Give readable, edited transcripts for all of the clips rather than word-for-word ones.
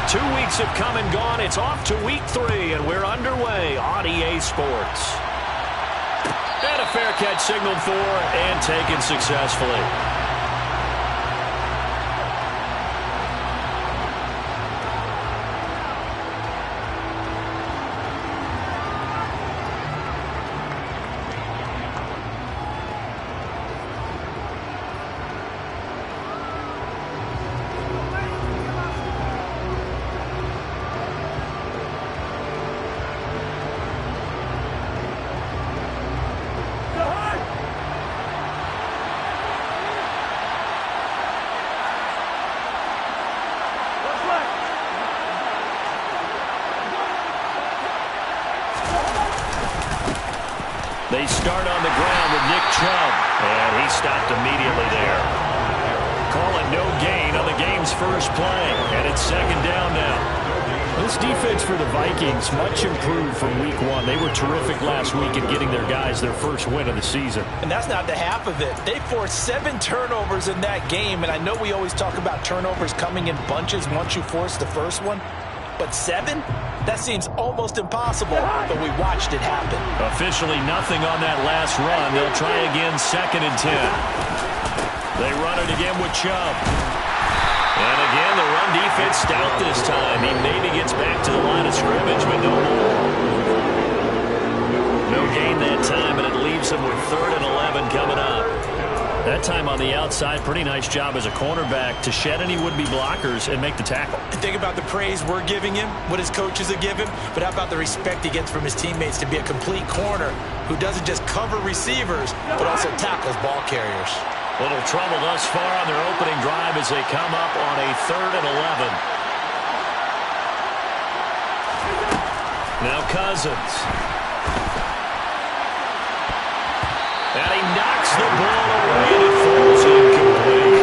2 weeks have come and gone. It's off to week 3, and we're underway on EA Sports. And a fair catch signaled for and taken successfully. They start on the ground with Nick Chubb, and he stopped immediately there. Call it no gain on the game's first play, and it's second down now. This defense for the Vikings much improved from week 1. They were terrific last week in getting their guys their first win of the season. And that's not the half of it. They forced 7 turnovers in that game, and I know we always talk about turnovers coming in bunches once you force the first one, but 7? That seems almost impossible, but we watched it happen. Officially nothing on that last run. They'll try again, 2nd and 10. They run it again with Chubb. And again, the run defense stout this time. He maybe gets back to the line of scrimmage, but no more. No gain that time, and it leaves him with 3rd and 11 coming up. That time on the outside, pretty nice job as a cornerback to shed any would-be blockers and make the tackle. Think about the praise we're giving him, what his coaches are giving, but how about the respect he gets from his teammates to be a complete corner who doesn't just cover receivers, but also tackles ball carriers. Little trouble thus far on their opening drive as they come up on a 3rd and 11. Now Cousins. And he knocks the ball away and it falls incomplete.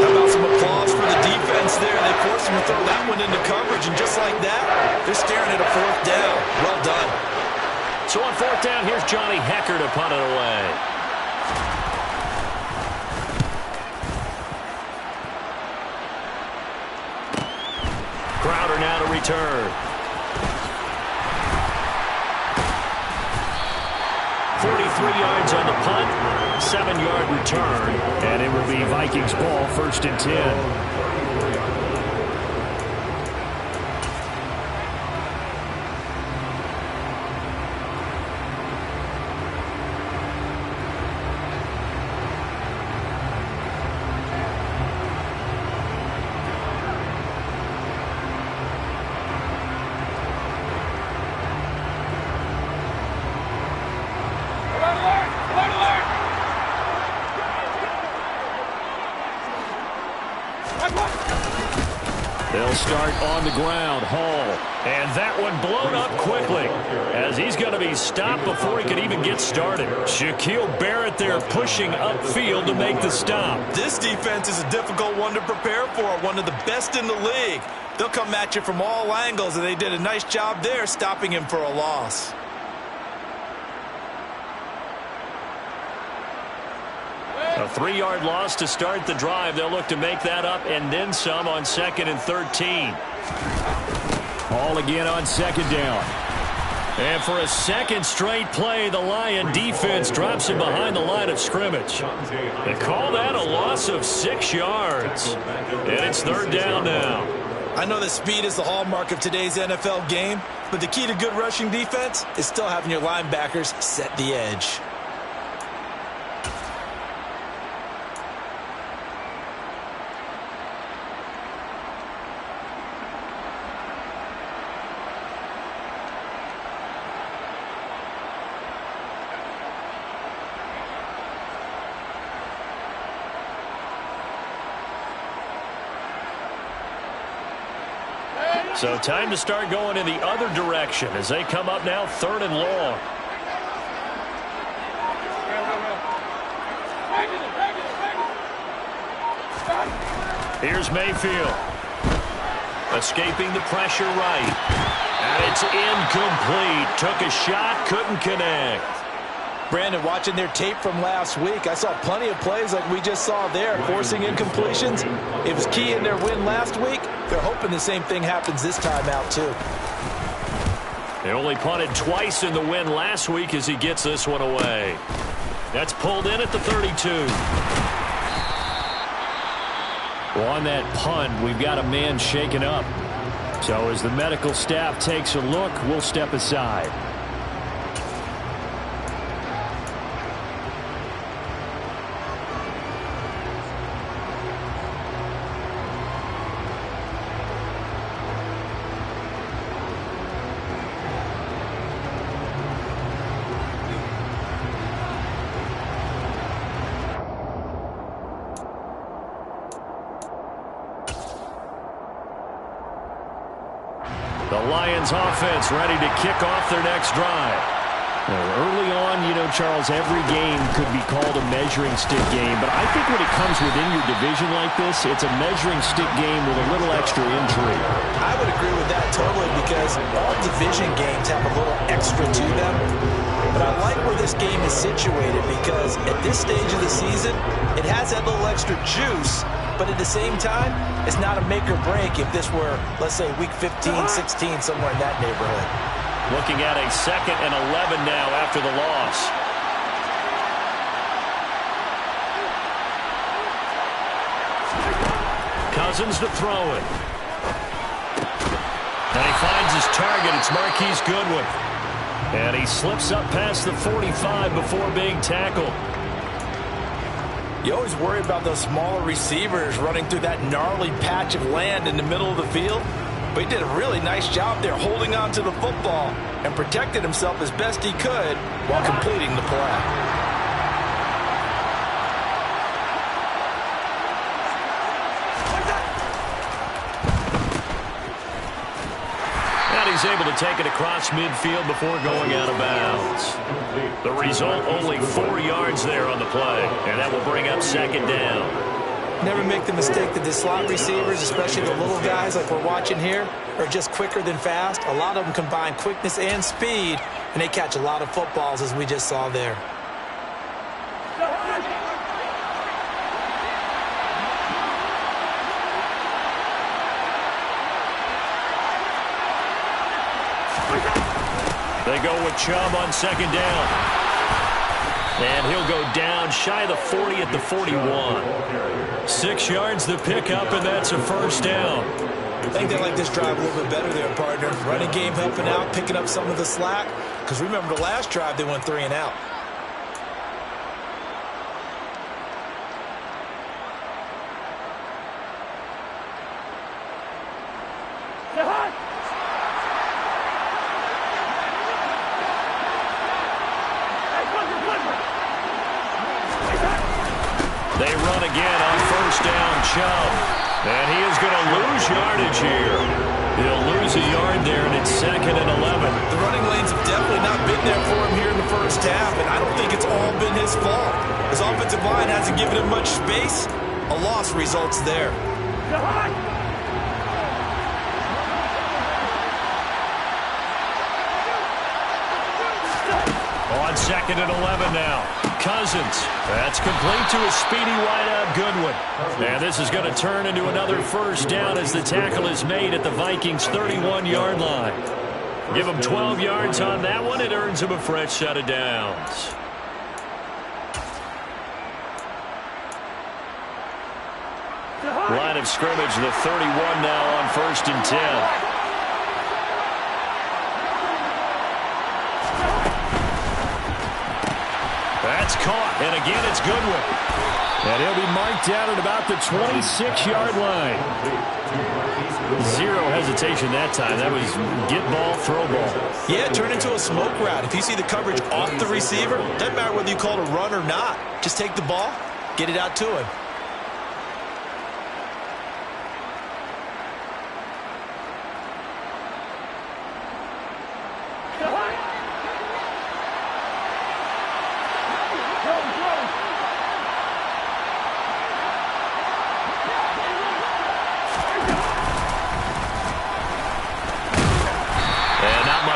How about some applause for the defense there? They forced him to throw that one into coverage, and just like that, they're staring at a 4th down. Well done. So on 4th down, here's Johnny Hecker to punt it away. Crowder now to return. 43 yards on the punt, 7-yard return, and it will be Vikings ball, 1st and 10. They'll start on the ground. Hall. And that one blown up quickly as he's going to be stopped before he could even get started. Shaquille Barrett there pushing upfield to make the stop. This defense is a difficult one to prepare for, one of the best in the league. They'll come at you from all angles, and they did a nice job there stopping him for a loss. A 3-yard loss to start the drive. They'll look to make that up and then some on 2nd and 13. Ball again on 2nd down. And for a second straight play, the Lion defense drops him behind the line of scrimmage. They call that a loss of 6 yards. And it's 3rd down now. I know that speed is the hallmark of today's NFL game, but the key to good rushing defense is still having your linebackers set the edge. So time to start going in the other direction as they come up now 3rd and long. Here's Mayfield. Escaping the pressure right. And it's incomplete. Took a shot, couldn't connect. Brandon, watching their tape from last week, I saw plenty of plays like we just saw there, forcing incompletions. It was key in their win last week. They're hoping the same thing happens this time out, too. They only punted twice in the win last week as he gets this one away. That's pulled in at the 32. Well, on that punt, we've got a man shaken up. So as the medical staff takes a look, we'll step aside. The Lions offense ready to kick off their next drive. Well, early on, you know, Charles, every game could be called a measuring stick game. But I think when it comes within your division like this, it's a measuring stick game with a little extra intrigue. I would agree with that totally because all division games have a little extra to them. But I like where this game is situated because at this stage of the season, it has that little extra juice. But at the same time, it's not a make or break if this were, let's say, week 15, 16, somewhere in that neighborhood. Looking at a 2nd and 11 now after the loss. Cousins to throw it. And he finds his target. It's Marquise Goodwin. And he slips up past the 45 before being tackled. You always worry about those smaller receivers running through that gnarly patch of land in the middle of the field. But he did a really nice job there holding on to the football and protected himself as best he could while completing the play. And he's able to take it across midfield before going out of bounds. The result, only 4 yards there on the play, and that will bring up 2nd down. Never make the mistake that the slot receivers, especially the little guys like we're watching here, are just quicker than fast. A lot of them combine quickness and speed, and they catch a lot of footballs, as we just saw there. They go with Chubb on 2nd down. And he'll go down shy of the 40 at the 41. 6 yards the pickup, and that's a 1st down. I think they like this drive a little bit better there, partner. Running game helping out, picking up some of the slack. Because remember the last drive, they went 3 and out. They run again on 1st down, Chubb. And he is going to lose yardage here. He'll lose a yard there, and it's 2nd and 11. The running lanes have definitely not been there for him here in the first half, and I don't think it's all been his fault. His offensive line hasn't given him much space. A loss results there. On 2nd and 11 now. Cousins. That's complete to a speedy wideout Goodwin. And this is going to turn into another 1st down as the tackle is made at the Vikings' 31-yard line. Give him 12 yards on that one. It earns him a fresh set of downs. Line of scrimmage, the 31 now on 1st and 10. That's caught, and again it's Goodwin. And he'll be marked down at about the 26-yard line. 0 hesitation that time. That was get ball, throw ball. Yeah, turn into a smoke route. If you see the coverage off the receiver, doesn't matter whether you call it a run or not. Just take the ball, get it out to him.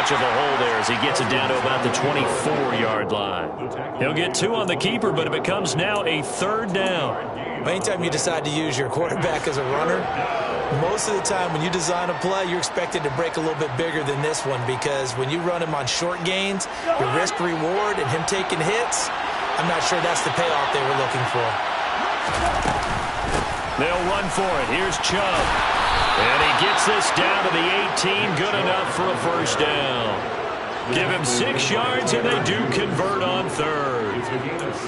Of a hole there as he gets it down to about the 24-yard line. He'll get 2 on the keeper, but it becomes now a 3rd down. Anytime you decide to use your quarterback as a runner, Most of the time when you design a play, you're expected to break a little bit bigger than this one because when you run him on short gains, your risk-reward and him taking hits, I'm not sure that's the payoff they were looking for. They'll run for it. Here's Chubb. And he gets this down to the 18. Good enough for a first down. Give him 6 yards, and they do convert on third.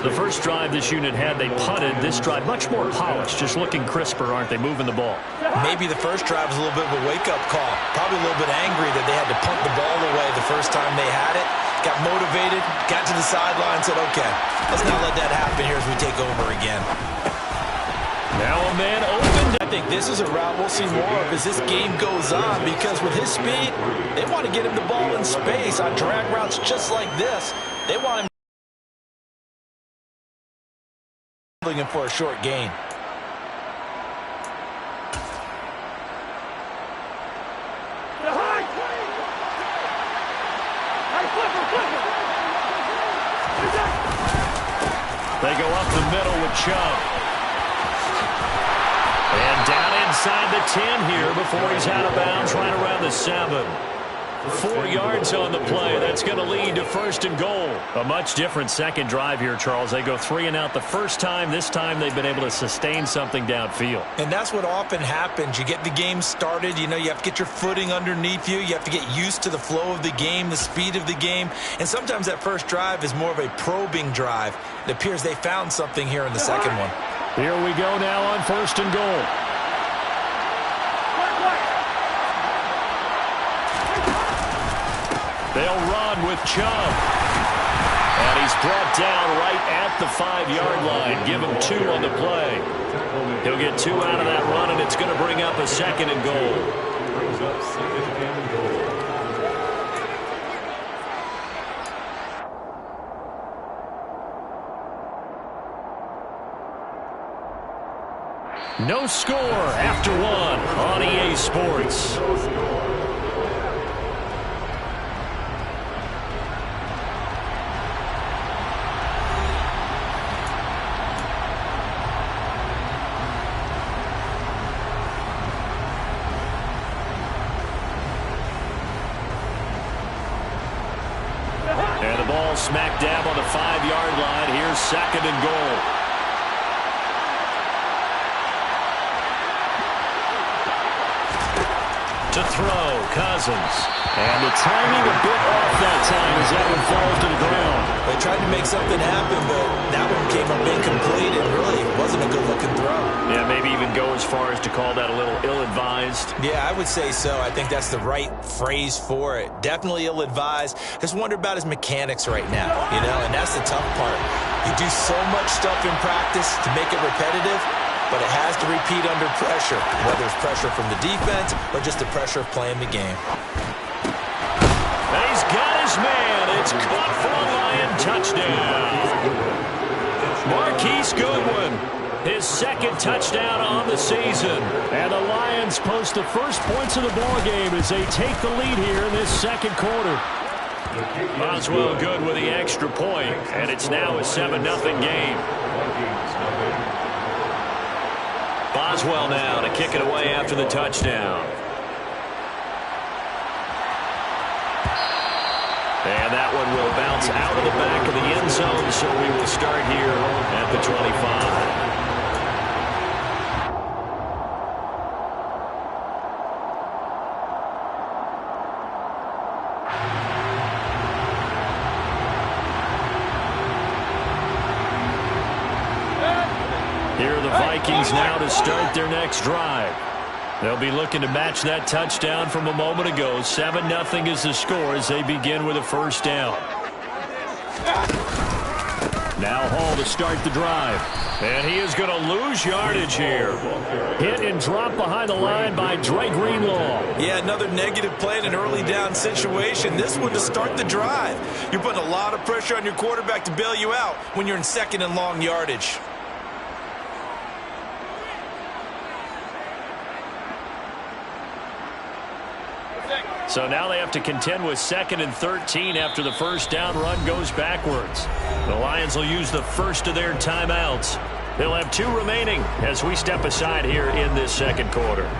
The first drive this unit had, they punted. This drive, much more polished, just looking crisper, aren't they, moving the ball? Maybe the first drive was a little bit of a wake-up call. Probably a little bit angry that they had to punt the ball away the first time they had it. Got motivated, got to the sideline, said, okay, let's not let that happen here as we take over again. Now a man open. I think this is a route we'll see more of as this game goes on because with his speed, they want to get him the ball in space on drag routes just like this. They want him looking for a short gain. They go up the middle with Chubb. And down inside the 10 here before he's out of bounds, right around the 7. 4 yards on the play. That's going to lead to first and goal. A much different second drive here, Charles. They go 3 and out the first time. This time they've been able to sustain something downfield. And that's what often happens. You get the game started. You know, you have to get your footing underneath you. You have to get used to the flow of the game, the speed of the game. And sometimes that first drive is more of a probing drive. It appears they found something here in the second one. Here we go now on first and goal. They'll run with Chubb. And he's brought down right at the 5-yard line. Give him 2 on the play. He'll get 2 out of that run, and it's going to bring up a second and goal. No score after 1 on EA Sports. And the ball smack dab on the 5-yard line. Here's second and goal. To throw, Cousins. And the timing a bit off that time as that one falls to the ground. They tried to make something happen, but that one came up incomplete and really wasn't a good-looking throw. Yeah, maybe even go as far as to call that a little ill-advised. Yeah, I would say so. I think that's the right phrase for it. Definitely ill-advised. Just wonder about his mechanics right now, you know, and that's the tough part. You do so much stuff in practice to make it repetitive, but it has to repeat under pressure, whether it's pressure from the defense or just the pressure of playing the game. And he's got his man. It's caught for a Lion touchdown. Marquise Goodwin, his second touchdown on the season. And the Lions post the first points of the ballgame as they take the lead here in this second quarter. Boswell good with the extra point, and it's now a 7-0 game. Boswell now to kick it away after the touchdown. And that one will bounce out of the back of the end zone, so we will start here at the 25. Here are the Vikings now to start their next drive. They'll be looking to match that touchdown from a moment ago. 7-0 is the score as they begin with a first down. Now Hall to start the drive. And he is going to lose yardage here. Hit and drop behind the line by Dre Greenlaw. Yeah, another negative play in an early down situation. This one to start the drive. You're putting a lot of pressure on your quarterback to bail you out when you're in second and long yardage. So now they have to contend with 2nd and 13 after the first down run goes backwards. The Lions will use the first of their timeouts. They'll have 2 remaining as we step aside here in this second quarter.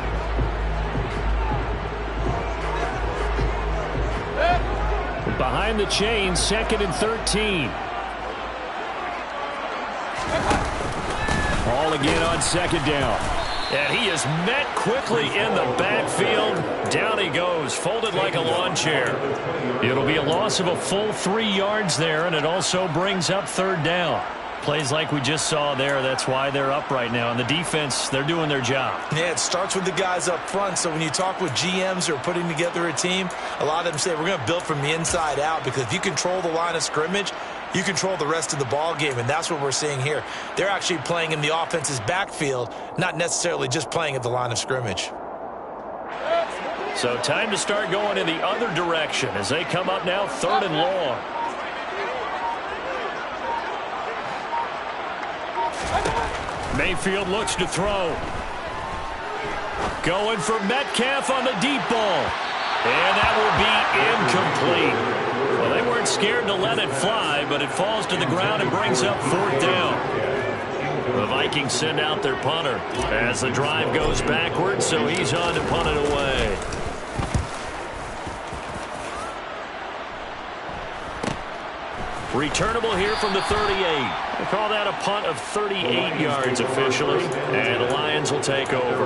Behind the chains, 2nd and 13. Ball again on 2nd down. And he is met quickly in the backfield. Down he goes, folded like a lawn chair. It'll be a loss of a full 3 yards there, and it also brings up 3rd down. Plays like we just saw there, that's why they're up right now. And the defense, they're doing their job. Yeah, it starts with the guys up front. So when you talk with GMs who are putting together a team, a lot of them say we're going to build from the inside out, because if you control the line of scrimmage, you control the rest of the ball game, and that's what we're seeing here. They're actually playing in the offense's backfield, not necessarily just playing at the line of scrimmage. So time to start going in the other direction as they come up now 3rd and long. Mayfield looks to throw. Going for Metcalf on the deep ball. And that will be incomplete. Well, they weren't scared to let it fly, but it falls to the ground and brings up 4th down. The Vikings send out their punter as the drive goes backwards, so he's on to punt it away. Returnable here from the 38. They call that a punt of 38 yards officially, and the Lions will take over.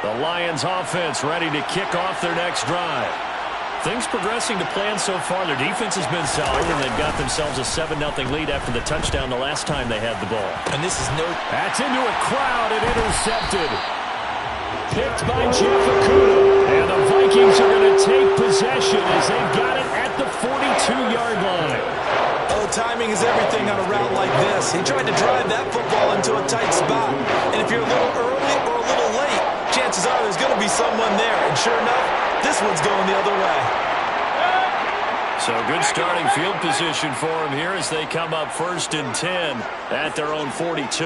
The Lions offense ready to kick off their next drive. Things progressing to plan so far. Their defense has been solid, and they've got themselves a 7-0 lead after the touchdown the last time they had the ball. And this is no... That's into a crowd and intercepted. Picked by Jeff Okudah. And the Vikings are going to take possession as they've got it at the 42-yard line. Oh, timing is everything on a route like this. He tried to drive that football into a tight spot. And if you're a little early or a little late, chances are there's going to be someone there. And sure enough, this one's going the other way. So good starting field position for him here as they come up 1st and 10 at their own 42.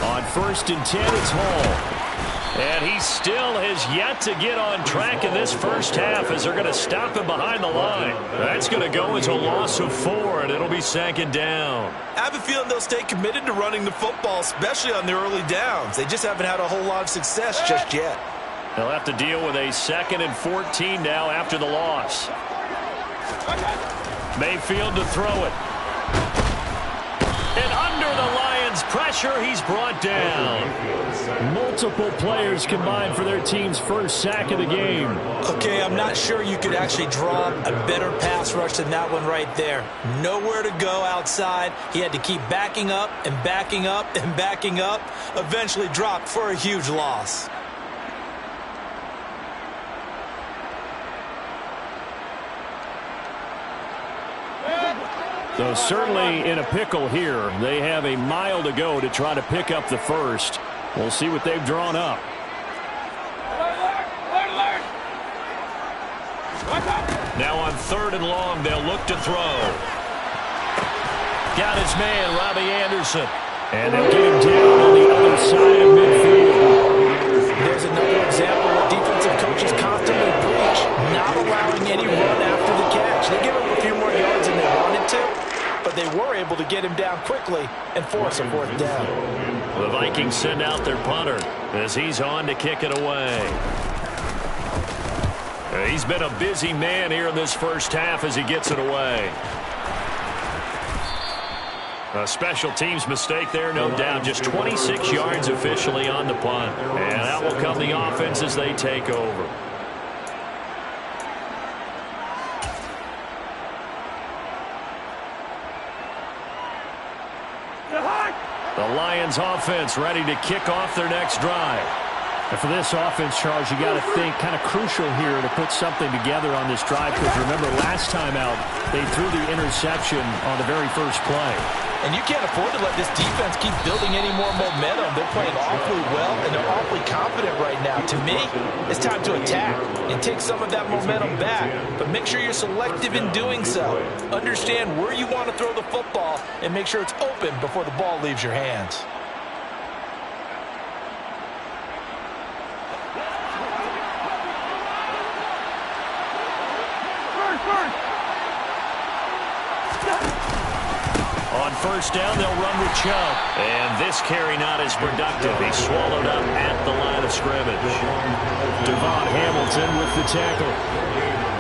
On 1st and 10, it's Hall. And he still has yet to get on track in this first half as they're going to stop him behind the line. That's going to go as a loss of 4, and it'll be 2nd down. I have a feeling they'll stay committed to running the football, especially on the early downs. They just haven't had a whole lot of success just yet. They'll have to deal with a 2nd and 14 now after the loss. Mayfield to throw it. And under the Lions' pressure, he's brought down. Multiple players combined for their team's first sack of the game. Okay, I'm not sure you could actually draw a better pass rush than that one right there. Nowhere to go outside. He had to keep backing up and backing up and backing up. Eventually dropped for a huge loss. So certainly in a pickle here. They have a mile to go to try to pick up the first. We'll see what they've drawn up. Now on 3rd and long, they'll look to throw. Got his man, Robbie Anderson. And they'll get him down on the other side of midfield. There's another example of defensive coaches constantly preach, not allowing any run after the catch. They give him a few more yards than they wanted to, but they were able to get him down quickly and force a 4th down. The Vikings send out their punter as he's on to kick it away. He's been a busy man here in this first half as he gets it away. A special teams mistake there, no doubt. Just 26 yards officially on the punt. And that will come the offense as they take over. The Lions offense ready to kick off their next drive. And for this offense, Charles, you got to think kind of crucial here to put something together on this drive, because remember last time out they threw the interception on the very first play. And you can't afford to let this defense keep building any more momentum. They're playing awfully well, and they're awfully confident right now. To me, it's time to attack and take some of that momentum back. But make sure you're selective in doing so. Understand where you want to throw the football and make sure it's open before the ball leaves your hands. first down. They'll run with Chubb. And this carry not as productive. He's swallowed up at the line of scrimmage. Devon Hamilton with the tackle.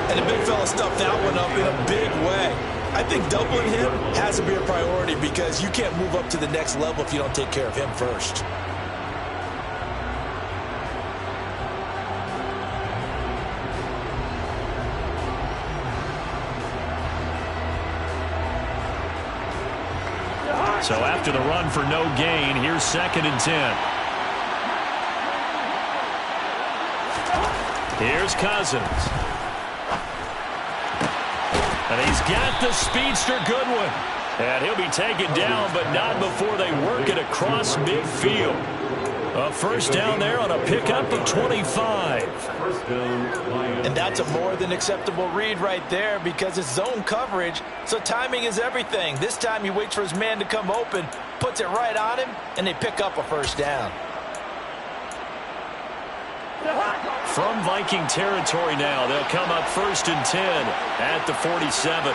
And the big fella stuffed that one up in a big way. I think doubling him has to be a priority because you can't move up to the next level if you don't take care of him first. So after the run for no gain, here's 2nd and 10. Here's Cousins. And he's got the speedster Goodwin. And he'll be taken down, but not before they work it across midfield. A first down there on a pickup of 25. And that's a more than acceptable read right there because it's zone coverage, so timing is everything. This time he waits for his man to come open, puts it right on him, and they pick up a first down. From Viking territory now, they'll come up 1st and 10 at the 47.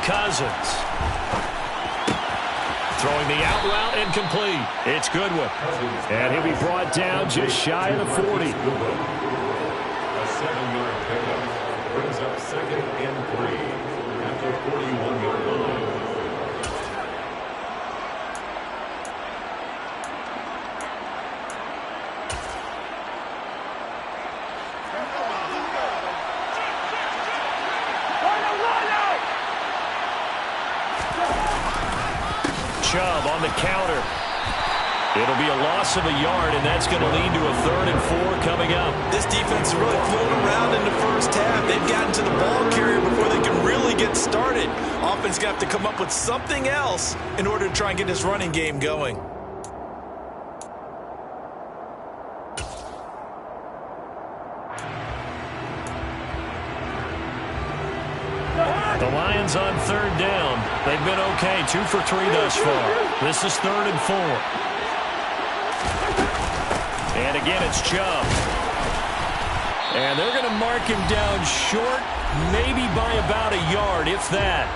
Cousins. Throwing the out route incomplete. It's Goodwin. And he'll be brought down just shy of the 40. A 7-yard pickup brings up 2nd and 3 at the 41-yard line. Chubb on the counter. It'll be a loss of a yard, and that's going to lead to a 3rd and 4 coming up. This defense is really floating around in the first half. They've gotten to the ball carrier before they can really get started. Offense going to have to come up with something else in order to try and get this running game going. The Lions on 3rd down. They've been okay, 2 for 3 thus far. This is 3rd and 4. And again, it's Chubb. And they're going to mark him down short, maybe by about a yard, if that.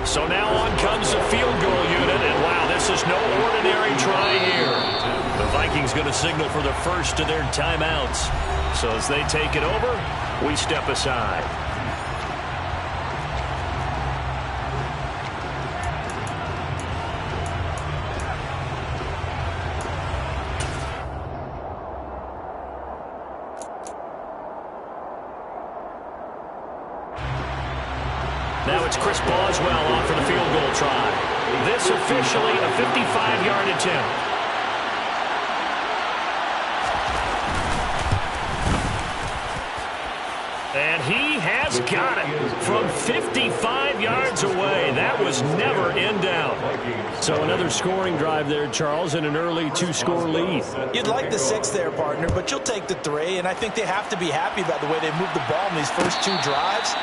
So now on comes the field goal unit, and wow, this is no ordinary try here. The Vikings going to signal for the first of their timeouts. So as they take it over, we step aside. Now it's Chris Boswell on for the field goal try. This officially a 55-yard attempt. And he has got it from 55 yards away. That was never in doubt. So another scoring drive there, Charles, and an early 2-score lead. You'd like the 6 there, partner, but you'll take the 3, and I think they have to be happy about the way they moved the ball in these first 2 drives.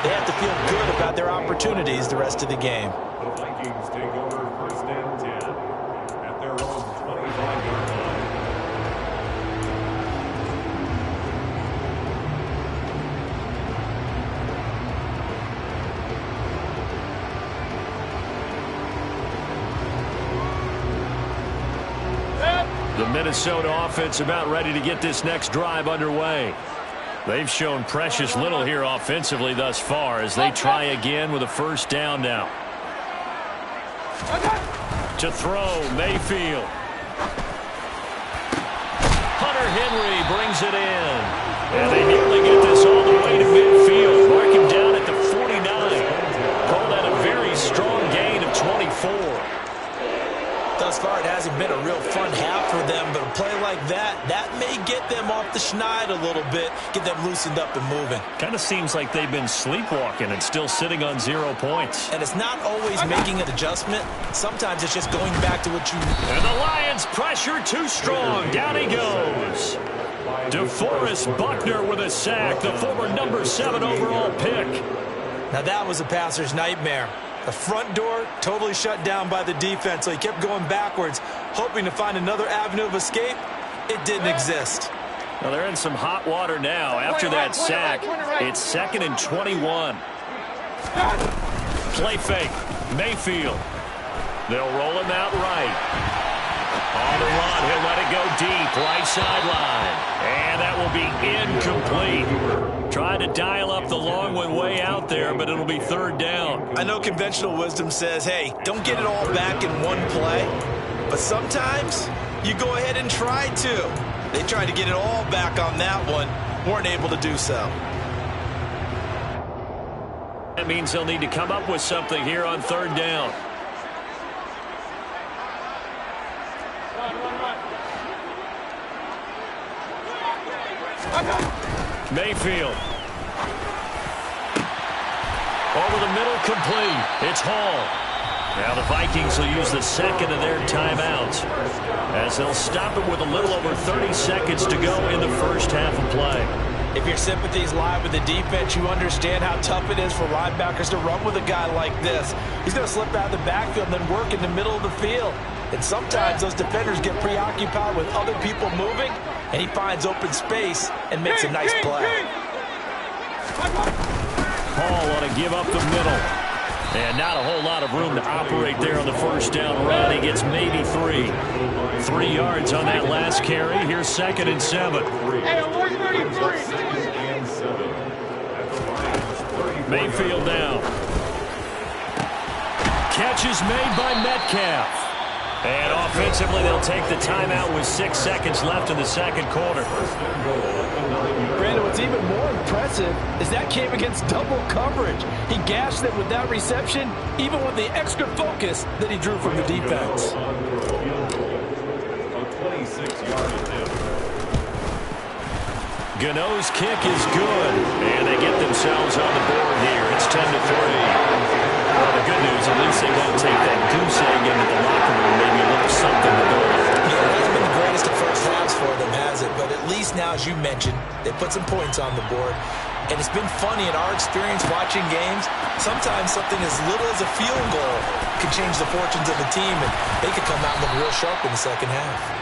They have to feel good about their opportunities the rest of the game. The Vikings take over 1st and 10 at their own 25-yard line. The Minnesota offense about ready to get this next drive underway. They've shown precious little here offensively thus far as they try again with a first down now. To throw, Mayfield. Hunter Henry brings it in. And they nearly get this all the way to midfield. Mark him down at the 49. Call that a very strong gain of 24. Thus far, it hasn't been a real fun half for them, but a play like that may get them off the schneid a little bit, get them loosened up and moving. Kind of seems like they've been sleepwalking and still sitting on 0 points. And it's not always making an adjustment. Sometimes it's just going back to what you... And the Lions pressure too strong. Down he goes. DeForest Buckner with a sack, the former number 7 overall pick. Now that was a passer's nightmare. The front door totally shut down by the defense, so he kept going backwards, hoping to find another avenue of escape. It didn't exist. Well, they're in some hot water now. After that sack, it's 2nd and 21. Play fake. Mayfield. They'll roll him out right. On the run, he'll let it go deep, right sideline. And that will be incomplete. Trying to dial up the long one way out there, but it'll be 3rd down. I know conventional wisdom says, hey, don't get it all back in one play. But sometimes you go ahead and try to. They tried to get it all back on that one, weren't able to do so. That means they'll need to come up with something here on 3rd down. Mayfield. Over the middle, complete. It's Hall. Now the Vikings will use the 2nd of their timeouts as they'll stop it with a little over 30 seconds to go in the first half of play. If your sympathies lie with the defense, you understand how tough it is for linebackers to run with a guy like this. He's going to slip out of the backfield and then work in the middle of the field. And sometimes those defenders get preoccupied with other people moving, and he finds open space and makes a nice play. Hall ought to give up the middle. And not a whole lot of room to operate there on the first down run. He gets maybe 3. 3 yards on that last carry. Here's 2nd and 7. Mayfield now. Catch is made by Metcalf. And offensively, they'll take the timeout with 6 seconds left in the second quarter. Brandon, what's even more impressive is that came against double coverage. He gashed them with that reception, even with the extra focus that he drew from the defense. Gano's kick is good, and they get themselves on the board here. It's 10-3. Well, the good news, at least they won't take that goose egg into the locker room. Maybe a little something to go with. Yeah, it hasn't been the greatest of first halves for them, has it? But at least now, as you mentioned, they put some points on the board. And it's been funny in our experience watching games. Sometimes something as little as a field goal can change the fortunes of a team, and they could come out and look real sharp in the second half.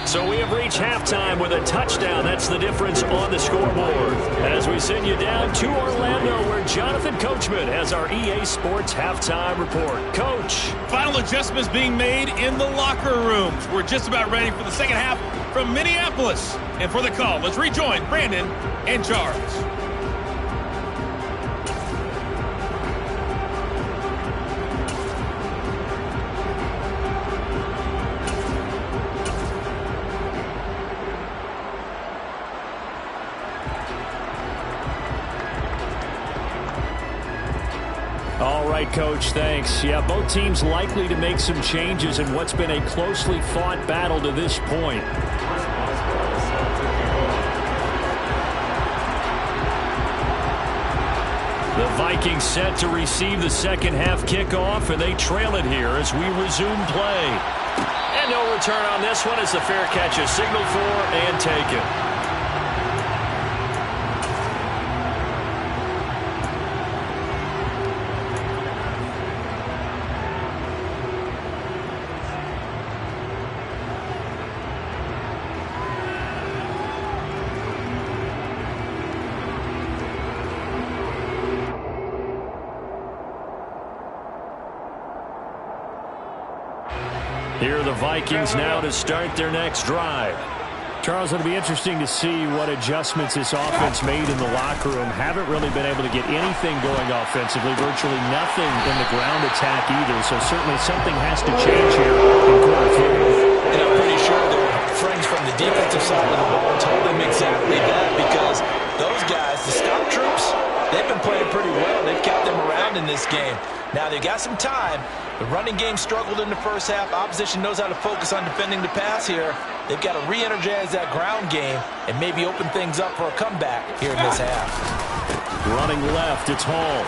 So we have reached halftime with a touchdown. That's the difference on the scoreboard. As we send you down to Orlando, where Jonathan Coachman has our EA Sports halftime report. Coach. Final adjustments being made in the locker rooms. We're just about ready for the second half from Minneapolis. And for the call, let's rejoin Brandon and Charles. All right, Coach, thanks. Yeah, both teams likely to make some changes in what's been a closely fought battle to this point. The Vikings set to receive the second half kickoff, and they trail it here as we resume play. And no return on this one as the fair catch is signaled for and taken. Here are the Vikings now to start their next drive. Charles, it'll be interesting to see what adjustments this offense made in the locker room. Haven't really been able to get anything going offensively, virtually nothing in the ground attack either. So certainly something has to change here in quarter 3. And I'm pretty sure their friends from the defensive side of the ball told them exactly that, because those guys, the stop troops, they've been playing pretty well. They've kept them around in this game. Now they've got some time. The running game struggled in the first half. Opposition knows how to focus on defending the pass here. They've got to re-energize that ground game and maybe open things up for a comeback here in this half. Running left, it's Hall.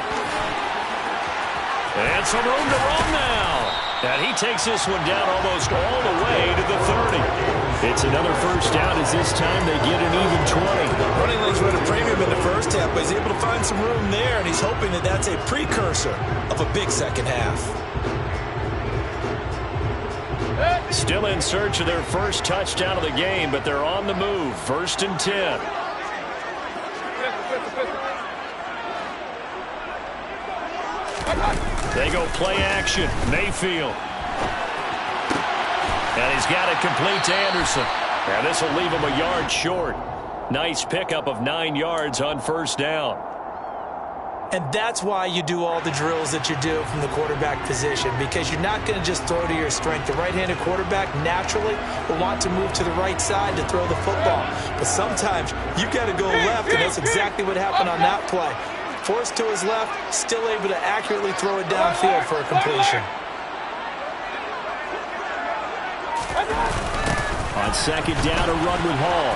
And some room to run now. And he takes this one down almost all the way to the 30. It's another first down as this time they get an even 20. Running lanes were at a premium in the first half, but he's able to find some room there, and he's hoping that that's a precursor of a big second half. Still in search of their first touchdown of the game, but they're on the move. 1st and 10. They go play action. Mayfield. And he's got it complete to Anderson. And this will leave him a yard short. Nice pickup of 9 yards on first down. And that's why you do all the drills that you do from the quarterback position, because you're not going to just throw to your strength. The right-handed quarterback naturally will want to move to the right side to throw the football. But sometimes you've got to go left, and that's exactly what happened on that play. Forced to his left, still able to accurately throw it downfield for a completion. On second down, a run with Hall.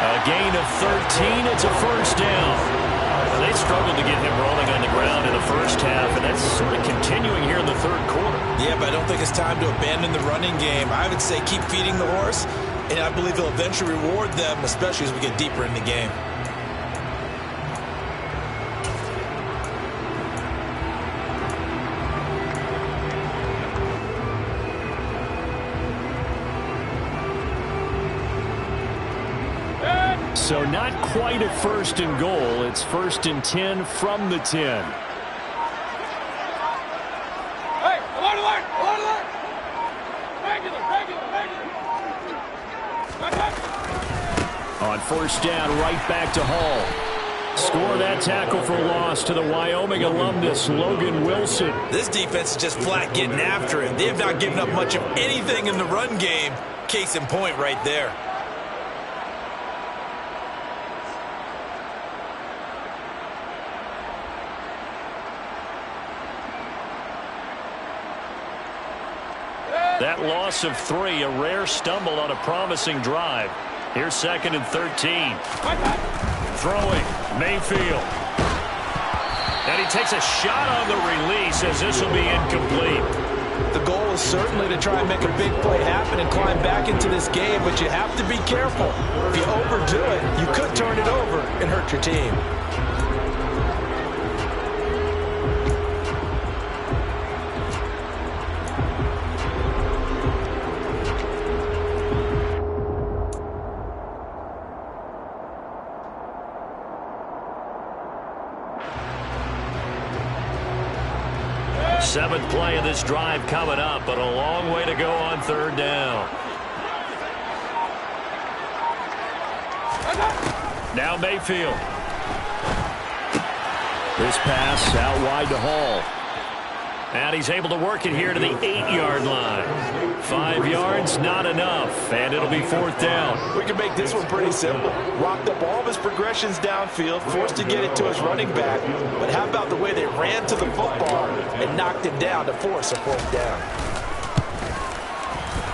A gain of 13. It's a first down. They struggled to get him rolling on the ground in the first half, and that's sort of continuing here in the third quarter. Yeah, but I don't think it's time to abandon the running game. I would say keep feeding the horse, and I believe he'll eventually reward them, especially as we get deeper in the game. So not quite a 1st and goal. It's 1st and 10 from the 10. Hey, alert! On first down, right back to Hall. Score that tackle for loss to the Wyoming alumnus, Logan Wilson. This defense is just flat getting after him. They have not given up much of anything in the run game. Case in point right there. That loss of 3, a rare stumble on a promising drive. Here's 2nd and 13. Throwing, Mayfield. And he takes a shot on the release as this will be incomplete. The goal is certainly to try and make a big play happen and climb back into this game, but you have to be careful. If you overdo it, you could turn it over and hurt your team. Seventh play of this drive coming up, but a long way to go on 3rd down. Now Mayfield. This pass out wide to Hall. And he's able to work it here to the 8-yard line. 5 yards, not enough, and it'll be 4th down. We can make this one pretty simple. Rocked up all of his progressions downfield, forced to get it to his running back. But how about the way they ran to the football and knocked him down to force a 4th down?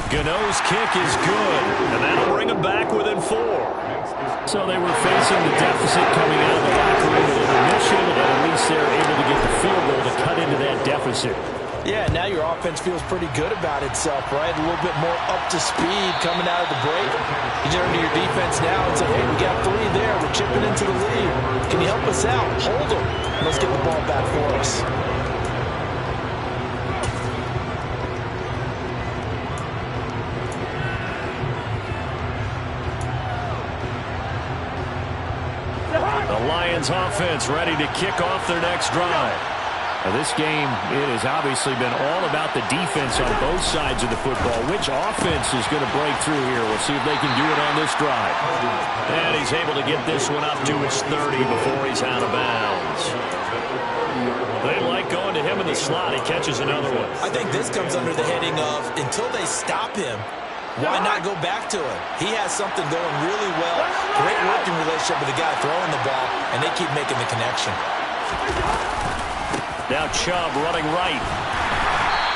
Gano's kick is good, and that'll bring him back within 4. So they were facing the deficit coming out of the locker room with a mission, and at least they're able to get the field goal to cut into that deficit. Yeah, now your offense feels pretty good about itself, right? A little bit more up to speed coming out of the break. You turn to your defense now and say, hey, we got 3 there. We're chipping into the lead. Can you help us out? Hold them. Let's get the ball back for us. The Lions offense ready to kick off their next drive. Now this game, it has obviously been all about the defense on both sides of the football. Which offense is going to break through here? We'll see if they can do it on this drive. And he's able to get this one up to his 30 before he's out of bounds. They like going to him in the slot. He catches another one. I think this comes under the heading of until they stop him, why not go back to him? He has something going really well. Great working relationship with the guy throwing the ball, and they keep making the connection. Now Chubb running right.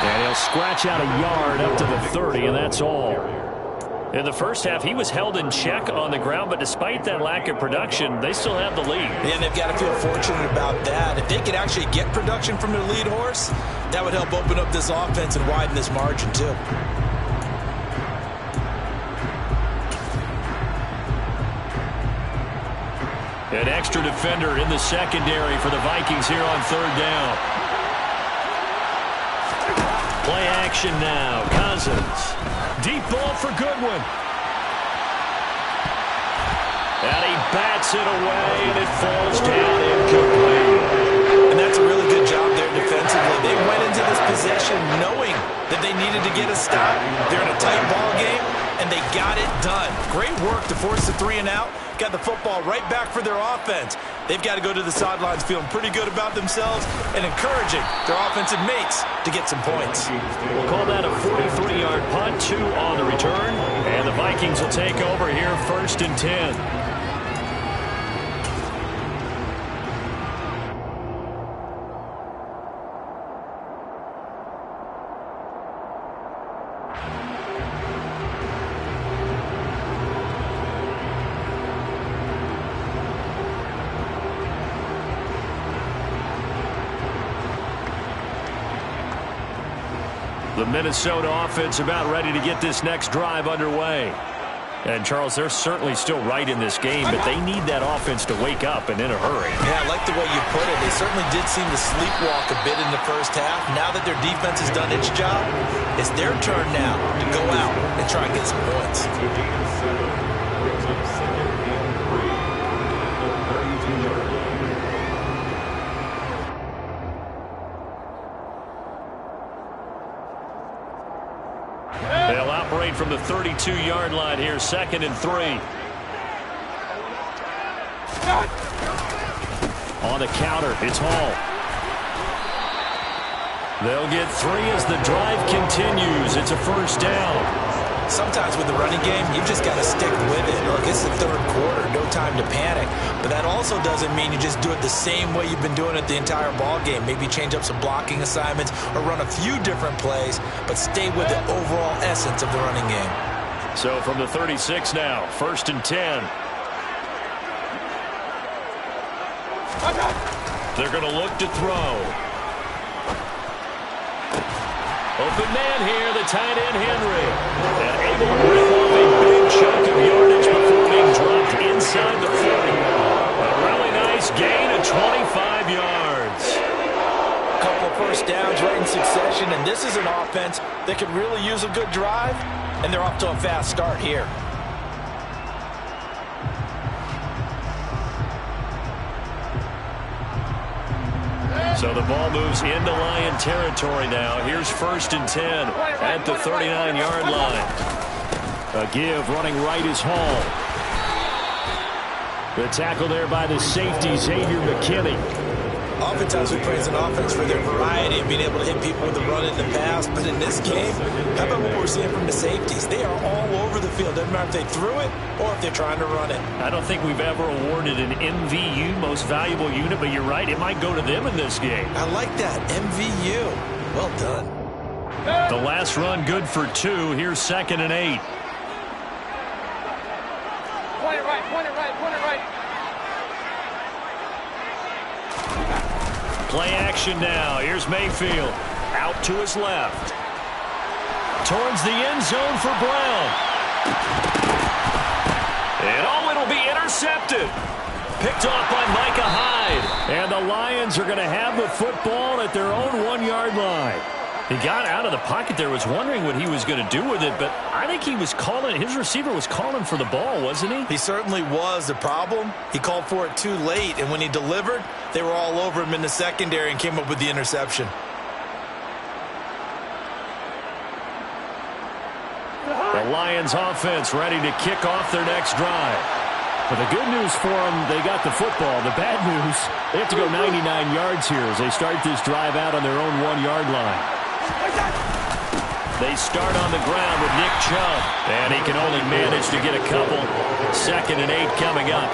And he'll scratch out a yard up to the 30, and that's all. In the first half, he was held in check on the ground, but despite that lack of production, they still have the lead. Yeah, and they've got to feel fortunate about that. If they could actually get production from their lead horse, that would help open up this offense and widen this margin too. An extra defender in the secondary for the Vikings here on third down. Play action now. Cousins. Deep ball for Goodwin. And he bats it away, and it falls down incomplete. And that's a really good job there defensively. They went into this possession knowing that they needed to get a stop. They're in a tight ball game, and they got it done. Great work to force the 3 and out. Got the football right back for their offense. They've got to go to the sidelines feeling pretty good about themselves and encouraging their offensive mates to get some points. We'll call that a 43-yard punt, 2 on the return. And the Vikings will take over here, 1st and 10. The Minnesota offense about ready to get this next drive underway. And, Charles, they're certainly still right in this game, but they need that offense to wake up and in a hurry. Yeah, I like the way you put it. They certainly did seem to sleepwalk a bit in the first half. Now that their defense has done its job, it's their turn now to go out and try and get some points. Brings up 2nd and 3 at the 32-yard line. They'll operate from the 32-yard line here, 2nd and 3. On the counter, it's Hall. They'll get 3 as the drive continues. It's a 1st down. Sometimes with the running game, you've just got to stick with it. Look, it's the 3rd quarter, no time to panic. But that also doesn't mean you just do it the same way you've been doing it the entire ball game. Maybe change up some blocking assignments or run a few different plays, but stay with the overall essence of the running game. So from the 36 now, 1st and 10. They're going to look to throw. Open man here, the tight end Henry. And able to rip off a big chunk of yardage before being dropped inside the 40. A really nice gain of 25 yards. A couple of 1st downs right in succession, and this is an offense that could really use a good drive, and they're off to a fast start here. So the ball moves into Lion territory now. Here's 1st and 10 at the 39-yard line. A give running right is Hall. The tackle there by the safety, Xavier McKinney. Oftentimes we praise an offense for their variety and being able to hit people with the run in the pass. But in this game, how about what we're seeing from the safeties? They are all over the field. Doesn't matter if they threw it or if they're trying to run it. I don't think we've ever awarded an MVU, most valuable unit, but you're right, it might go to them in this game. I like that, MVU. Well done. The last run good for 2. Here's 2nd and 8. Point it right, point it right, point it right. Play action now. Here's Mayfield. Out to his left. Towards the end zone for Brown. And it'll be intercepted. Picked off by Micah Hyde. And the Lions are going to have the football at their own 1-yard line. He got out of the pocket there, was wondering what he was going to do with it, but I think he was calling, his receiver was calling for the ball, wasn't he? He certainly was. The problem, he called for it too late, and when he delivered, they were all over him in the secondary and came up with the interception. The Lions offense ready to kick off their next drive. But the good news for them, they got the football. The bad news, they have to go 99 yards here as they start this drive out on their own 1-yard line. They start on the ground with Nick Chubb, and he can only manage to get a couple. 2nd and 8 coming up.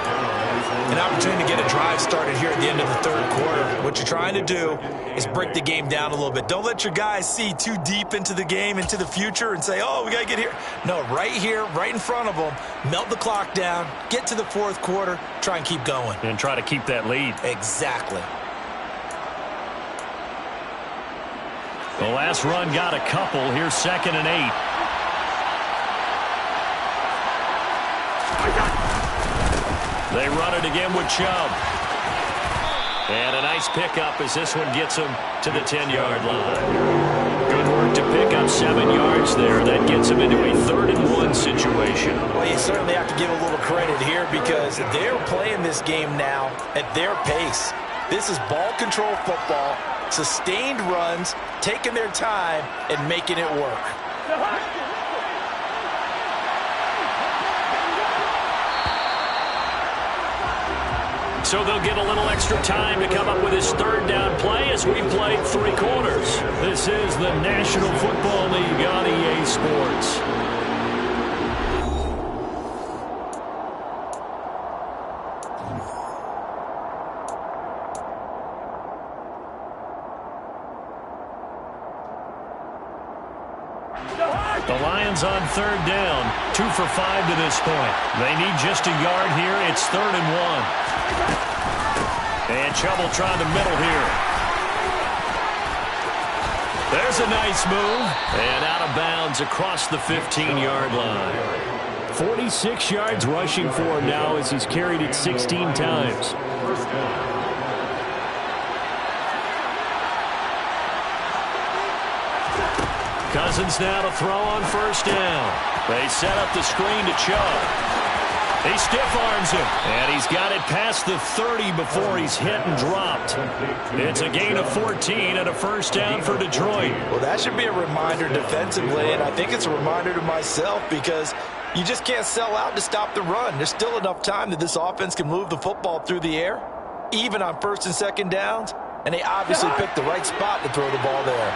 An opportunity to get a drive started here at the end of the third quarter. What you're trying to do is break the game down a little bit. Don't let your guys see too deep into the game, into the future, and say, oh, we got to get here. No, right here, right in front of them, melt the clock down, get to the fourth quarter, try and keep going. And try to keep that lead. Exactly. The last run got a couple. Here's 2nd and 8. They run it again with Chubb. And a nice pickup as this one gets him to the 10-yard line. Good work to pick up 7 yards there. That gets him into a 3rd-and-1 situation. Well, you certainly have to give a little credit here because they're playing this game now at their pace. This is ball control football, sustained runs, taking their time, and making it work. So they'll get a little extra time to come up with his 3rd down play as we played 3 quarters. This is the National Football League on EA Sports. The Lions on 3rd down, 2 for 5 to this point. They need just a yard here. It's 3rd and 1. And Chubb will try the middle here. There's a nice move. And out of bounds across the 15-yard line. 46 yards rushing for him now as he's carried it 16 times. Cousins now to throw on 1st down. They set up the screen to Chubb. He stiff-arms him, and he's got it past the 30 before he's hit and dropped. It's a gain of 14 and a 1st down for Detroit. Well, that should be a reminder defensively, and I think it's a reminder to myself because you just can't sell out to stop the run. There's still enough time that this offense can move the football through the air, even on 1st and 2nd downs, and they obviously picked the right spot to throw the ball there.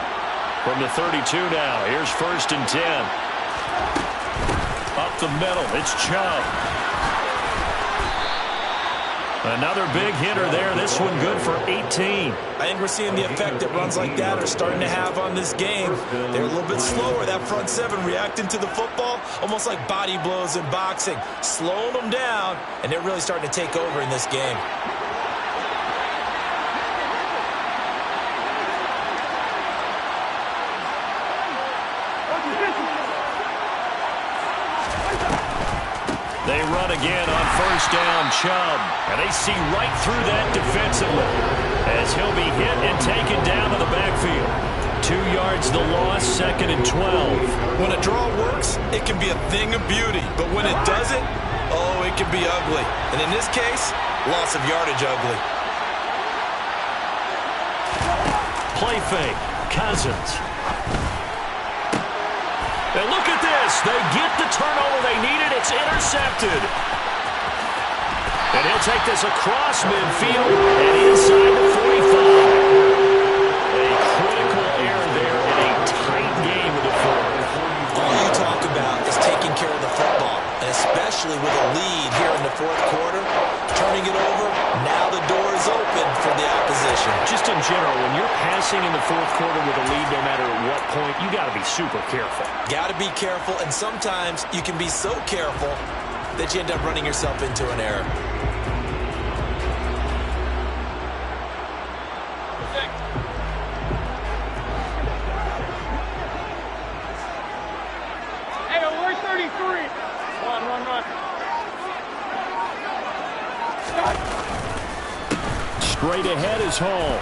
From the 32 now, here's 1st and 10. Up the middle, it's Chubb. Another big hitter there. This one good for 18. I think we're seeing the effect that runs like that are starting to have on this game. They're a little bit slower, that front 7 reacting to the football, almost like body blows in boxing, slowing them down, and they're really starting to take over in this game. They run again on 1st down, Chubb. And they see right through that defensively as he'll be hit and taken down to the backfield. 2 yards the loss, 2nd and 12. When a draw works, it can be a thing of beauty. But when it doesn't, oh, it can be ugly. And in this case, loss of yardage ugly. Play fake, Cousins. And look at this. They get the turnover they needed. It's intercepted. And he'll take this across midfield and inside the 45. A critical error there in a tight game of the fourth. All you talk about is taking care of the football, and especially with a lead here in the 4th quarter. Turning it over, now the door is open for the opposition. Just in general, when you're passing in the 4th quarter with a lead, no matter at what point, you got to be super careful. Got to be careful, and sometimes you can be so careful that you end up running yourself into an error. Hey, we're 33. Run. Straight ahead is Hall.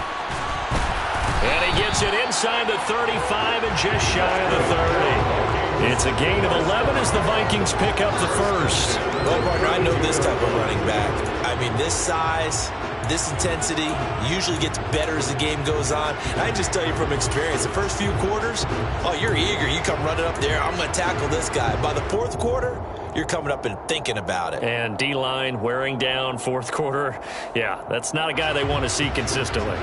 And he gets it inside the 35 and just shy of the 30. It's a gain of 11 as the Vikings pick up the 1st. Well, partner, I know this type of running back. I mean, this size, this intensity usually gets better as the game goes on. And I can just tell you from experience, the first few quarters, oh, you're eager. You come running up there, I'm going to tackle this guy. By the 4th quarter, you're coming up and thinking about it. And D-line wearing down 4th quarter. Yeah, that's not a guy they want to see consistently.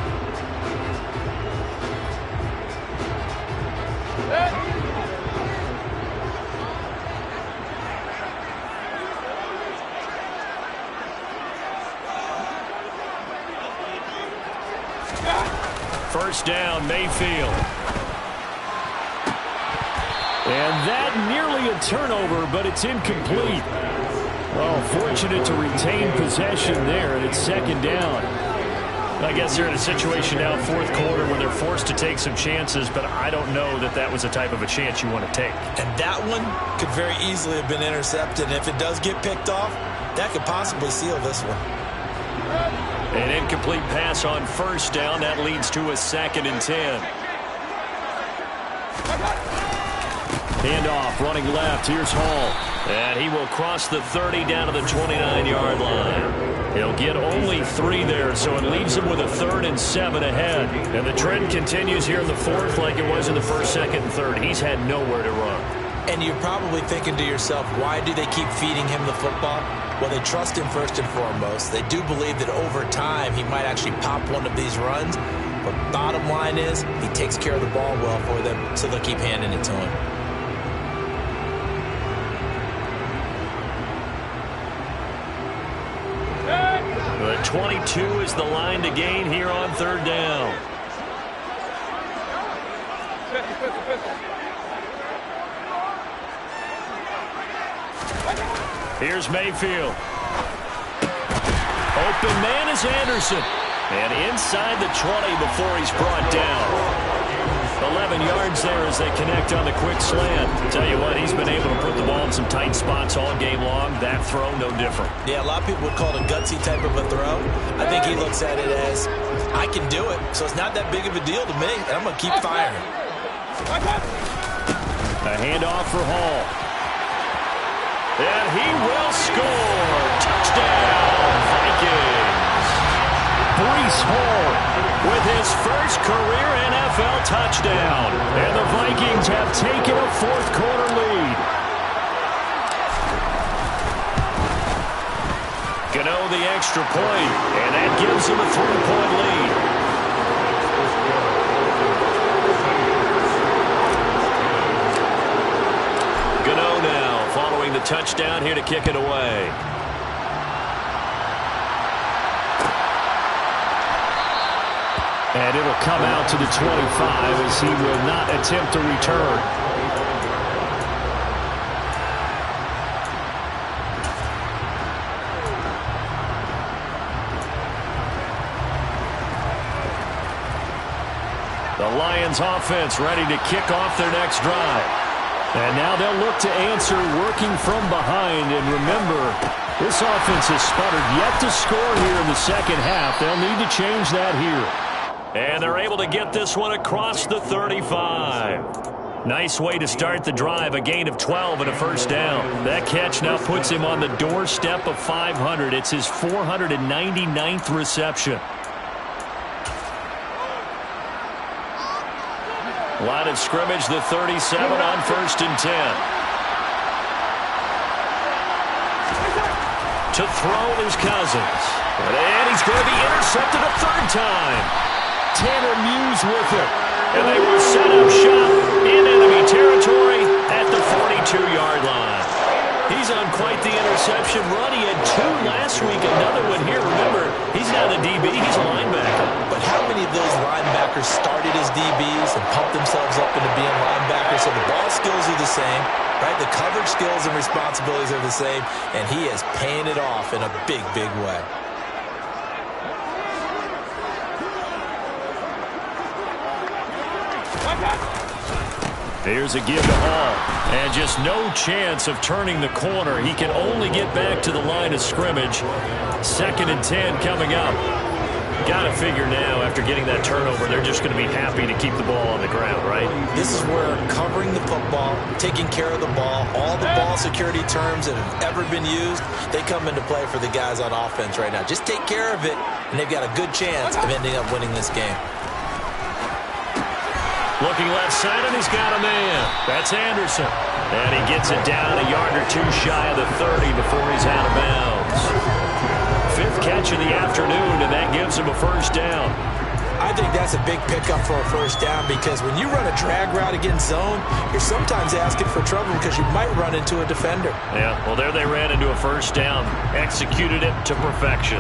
first down, Mayfield. And that nearly a turnover, but it's incomplete. Well, fortunate to retain possession there, and it's second down. I guess they're in a situation now, fourth quarter, where they're forced to take some chances, but I don't know that that was the type of a chance you want to take. And that one could very easily have been intercepted. And if it does get picked off, that could possibly seal this one. An incomplete pass on first down. That leads to a 2nd and 10. Handoff, running left. Here's Hall. And he will cross the 30 down to the 29-yard line. He'll get only 3 there, so it leaves him with a 3rd and 7 ahead. And the trend continues here in the fourth like it was in the first, second, and third. He's had nowhere to run. And you're probably thinking to yourself, why do they keep feeding him the football? Well, they trust him first and foremost. They do believe that over time he might actually pop one of these runs. But bottom line is he takes care of the ball well for them, so they'll keep handing it to him. The 22 is the line to gain here on 3rd down. Here's Mayfield. Open man is Anderson. And inside the 20 before he's brought down. 11 yards there as they connect on the quick slant. Tell you what, he's been able to put the ball in some tight spots all game long. That throw, no different. Yeah, a lot of people would call it a gutsy type of a throw. I think he looks at it as, I can do it, so it's not that big of a deal to me, and I'm going to keep firing. A handoff for Hall. And he will score. Touchdown, Vikings. Breece Hall with his first career NFL touchdown. And the Vikings have taken a fourth quarter lead. Gano the extra point, and that gives him a 3-point lead. Gano now following the touchdown here to kick it away. And it'll come out to the 25 as he will not attempt to return. The Lions offense ready to kick off their next drive. And now they'll look to answer working from behind. And remember, this offense has sputtered yet to score here in the second half. They'll need to change that here. And they're able to get this one across the 35. Nice way to start the drive, a gain of 12 and a first down. That catch now puts him on the doorstep of 500. It's his 499th reception. Line of scrimmage, the 37 on 1st and 10. To throw is Cousins. And he's going to be intercepted a 3rd time. Tanner Muse with it. And they will set up shop in enemy territory at the 42-yard line. He's on quite the interception run. He had 2 last week, another one here. Remember, he's not a DB, he's a linebacker. But how many of those linebackers started as DBs and pumped themselves up into being linebackers? So the ball skills are the same, right? The coverage skills and responsibilities are the same, and he is paying it off in a big, big way. Here's a give to Hall. And just no chance of turning the corner. He can only get back to the line of scrimmage. 2nd and 10 coming up. Got to figure now, after getting that turnover, they're just going to be happy to keep the ball on the ground, right? This is where covering the football, taking care of the ball, all the ball security terms that have ever been used, they come into play for the guys on offense right now. Just take care of it, and they've got a good chance of ending up winning this game. Looking left side, and he's got a man. That's Anderson. And he gets it down a yard or 2 shy of the 30 before he's out of bounds. 5th catch of the afternoon, and that gives him a first down. I think that's a big pickup for a first down because when you run a drag route against zone, you're sometimes asking for trouble because you might run into a defender. Yeah, well, there they ran into a first down. Executed it to perfection.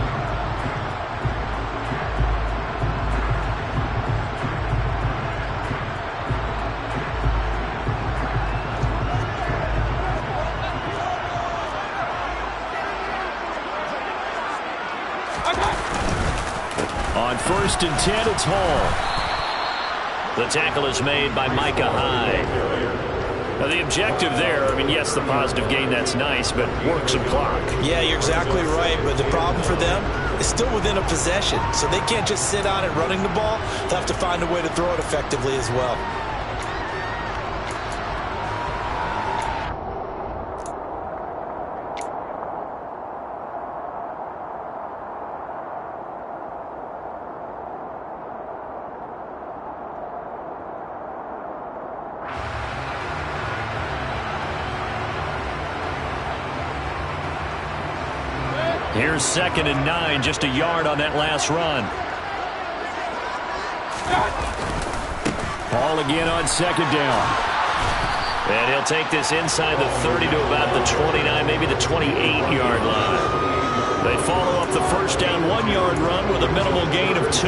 first and 10, it's Hall. The tackle is made by Micah Hyde. Now, the objective there, I mean, yes, the positive gain, that's nice, but work some clock. Yeah, you're exactly right, but the problem for them is still within a possession, so they can't just sit on it running the ball. They'll have to find a way to throw it effectively as well. Here's 2nd and 9, just a yard on that last run. Ball again on 2nd down. And he'll take this inside the 30 to about the 29, maybe the 28-yard line. They follow up the first down 1-yard run with a minimal gain of 2.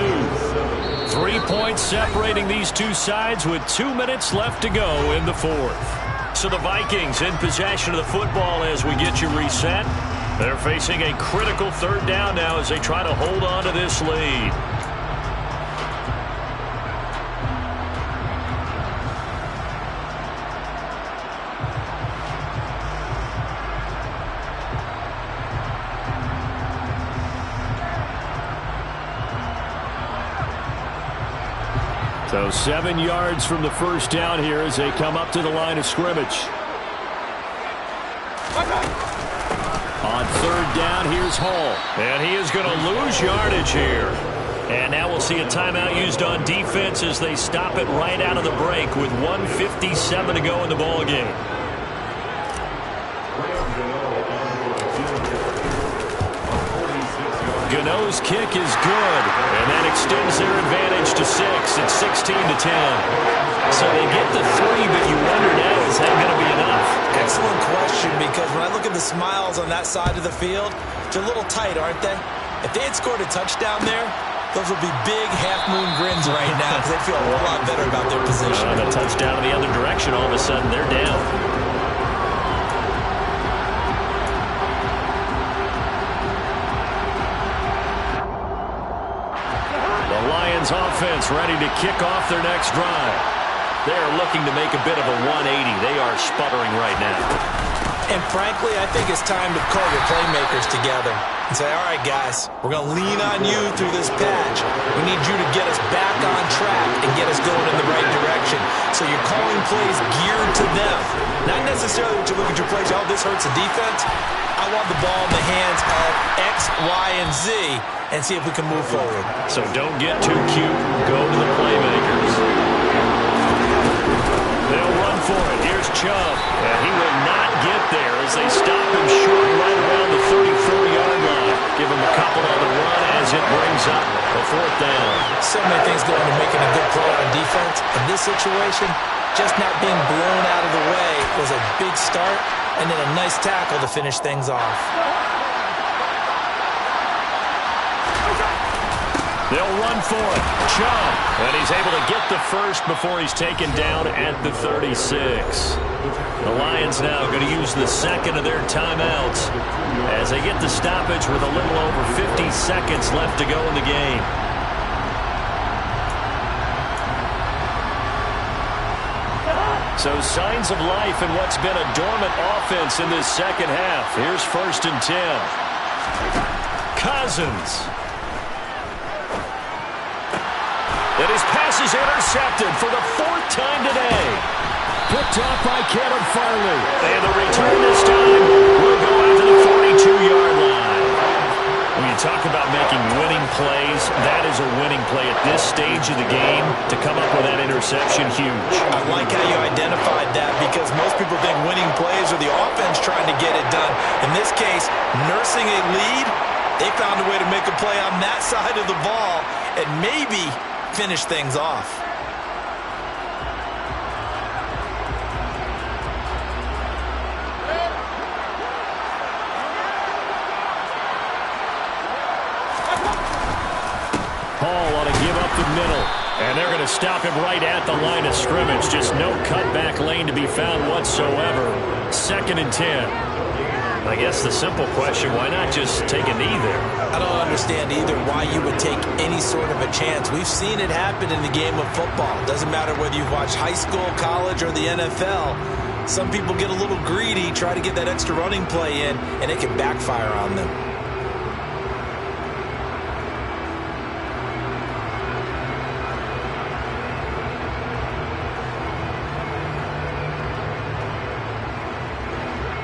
3 points separating these two sides with 2 minutes left to go in the 4th. So the Vikings in possession of the football as we get you reset. They're facing a critical 3rd down now as they try to hold on to this lead. So 7 yards from the first down here as they come up to the line of scrimmage. On 3rd down, here's Hall. And he is going to lose yardage here. And now we'll see a timeout used on defense as they stop it right out of the break with 1:57 to go in the ball game. Gano's kick is good, and that extends their advantage to 6. It's 16 to 10. So they get the 3, but you wonder now, is that going to be enough? Excellent question, because when I look at the smiles on that side of the field, they're a little tight, aren't they? If they had scored a touchdown there, those would be big half-moon grins right now because they feel a whole lot better about their position. And a touchdown in the other direction, all of a sudden they're down. The Lions offense ready to kick off their next drive. They're looking to make a bit of a 180. They are sputtering right now. And frankly, I think it's time to call your playmakers together and say, all right, guys, we're going to lean on you through this patch. We need you to get us back on track and get us going in the right direction. So you're calling plays geared to them. Not necessarily what you look at your plays, oh, this hurts the defense. I want the ball in the hands of X, Y, and Z and see if we can move forward. So don't get too cute. Go to the playmakers. They'll run for it. Here's Chubb. And he will not get there as they stop him short right around the 34-yard line. Give him a couple on the run as it brings up a 4th down. So many things go into making a good play on defense. In this situation, just not being blown out of the way was a big start, and then a nice tackle to finish things off. They'll run for it. Chubb. And he's able to get the first before he's taken down at the 36. The Lions now going to use the 2nd of their timeouts as they get the stoppage with a little over 50 seconds left to go in the game. So signs of life in what's been a dormant offense in this second half. Here's 1st and 10. Cousins. And his pass is intercepted for the 4th time today. Picked off by Caleb Farley. And the return this time will go out to the 42-yard line. When you talk about making winning plays, that is a winning play at this stage of the game. To come up with that interception, huge. I like how you identified that because most people think winning plays are the offense trying to get it done. In this case, nursing a lead, they found a way to make a play on that side of the ball and maybe finish things off. Hall ought to give up the middle. And they're going to stop him right at the line of scrimmage. Just no cutback lane to be found whatsoever. 2nd and 10. I guess the simple question, why not just take a knee there? I don't understand either why you would take any sort of a chance. We've seen it happen in the game of football. Doesn't matter whether you've watched high school, college, or the NFL. Some people get a little greedy, try to get that extra running play in, and it can backfire on them.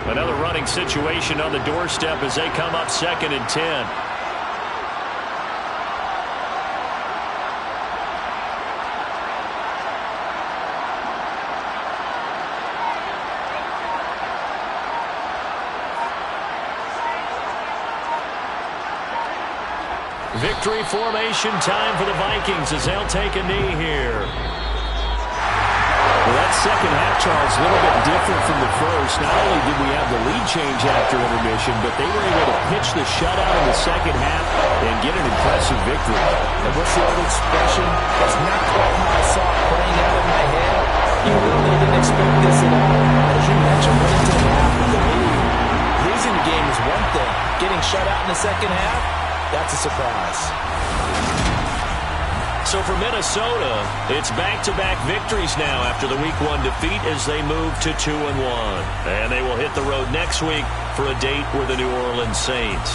Another running situation on the doorstep as they come up 2nd and 10. Victory formation time for the Vikings as they'll take a knee here. Well, that second half, Charles, a little bit different from the first. Not only did we have the lead change after intermission, but they were able to pitch the shutout in the second half and get an impressive victory. And what's the old expression? That's not quite how I saw it playing out in my head. You really didn't expect this at all. As you mentioned, went into the half with the lead. Losing the game is one thing. Getting shut out in the second half, that's a surprise. So for Minnesota, it's back-to-back victories now after the Week 1 defeat as they move to 2-1. And they will hit the road next week for a date with the New Orleans Saints.